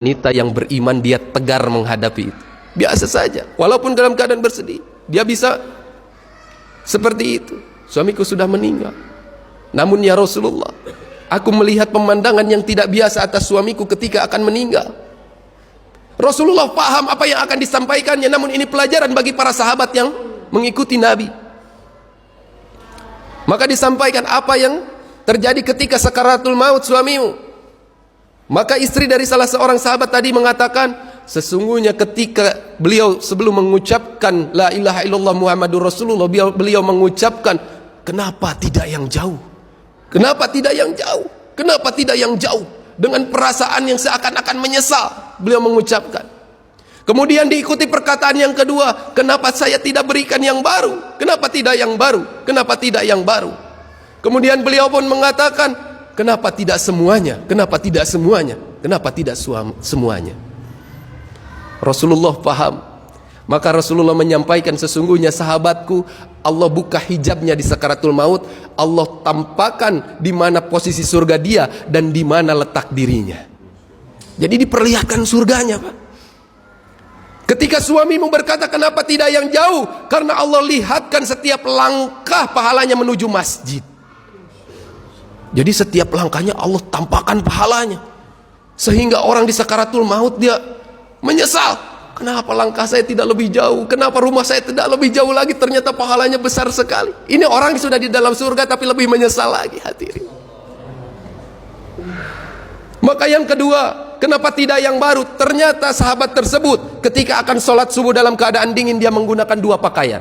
wanita yang beriman dia tegar menghadapi itu. Biasa saja, walaupun dalam keadaan bersedih, dia bisa seperti itu. Suamiku sudah meninggal, namun ya Rasulullah, aku melihat pemandangan yang tidak biasa atas suamiku ketika akan meninggal. Rasulullah paham apa yang akan disampaikannya, namun ini pelajaran bagi para sahabat yang mengikuti Nabi. Maka disampaikan apa yang terjadi ketika sakaratul maut suamimu. Maka istri dari salah seorang sahabat tadi mengatakan, sesungguhnya ketika beliau sebelum mengucapkan la ilaha illallah Muhammadur Rasulullah, beliau mengucapkan, kenapa tidak yang jauh? Kenapa tidak yang jauh? Kenapa tidak yang jauh? Dengan perasaan yang seakan-akan menyesal, beliau mengucapkan. Kemudian diikuti perkataan yang kedua, kenapa saya tidak berikan yang baru? Kenapa tidak yang baru? Kenapa tidak yang baru? Kemudian beliau pun mengatakan, kenapa tidak semuanya? Kenapa tidak semuanya? Kenapa tidak semuanya? Rasulullah paham. Maka Rasulullah menyampaikan, sesungguhnya sahabatku, Allah buka hijabnya di sakaratul maut, Allah tampakkan di mana posisi surga dia dan di mana letak dirinya. Jadi diperlihatkan surganya, Pak. Ketika suamimu berkata kenapa tidak yang jauh, karena Allah lihatkan setiap langkah pahalanya menuju masjid. Jadi setiap langkahnya Allah tampakkan pahalanya, sehingga orang di sakaratul maut dia menyesal. Kenapa langkah saya tidak lebih jauh? Kenapa rumah saya tidak lebih jauh lagi? Ternyata pahalanya besar sekali. Ini orang sudah di dalam surga tapi lebih menyesal lagi, hadirin. Maka yang kedua, kenapa tidak yang baru? Ternyata sahabat tersebut ketika akan sholat subuh dalam keadaan dingin, dia menggunakan dua pakaian.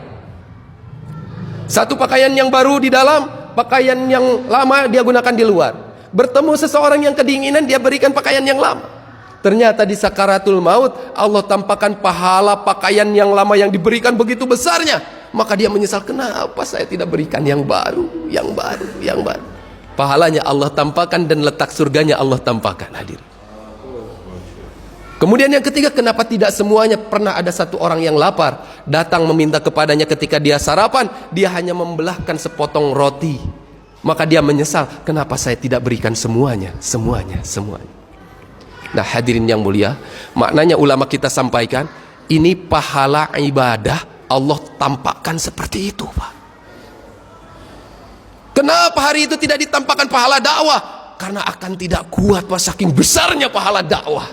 Satu pakaian yang baru di dalam, pakaian yang lama dia gunakan di luar. Bertemu seseorang yang kedinginan, dia berikan pakaian yang lama. Ternyata di sakaratul maut Allah tampakkan pahala pakaian yang lama yang diberikan begitu besarnya. Maka dia menyesal, kenapa saya tidak berikan yang baru, yang baru, yang baru. Pahalanya Allah tampakkan dan letak surganya Allah tampakkan, hadir. Kemudian yang ketiga, kenapa tidak semuanya? Pernah ada satu orang yang lapar, datang meminta kepadanya ketika dia sarapan, dia hanya membelahkan sepotong roti. Maka dia menyesal, kenapa saya tidak berikan semuanya, semuanya, semuanya. Nah hadirin yang mulia, maknanya ulama kita sampaikan, ini pahala ibadah Allah tampakkan seperti itu, Pak. Kenapa hari itu tidak ditampakkan pahala dakwah? Karena akan tidak kuat, Pak, saking besarnya pahala dakwah.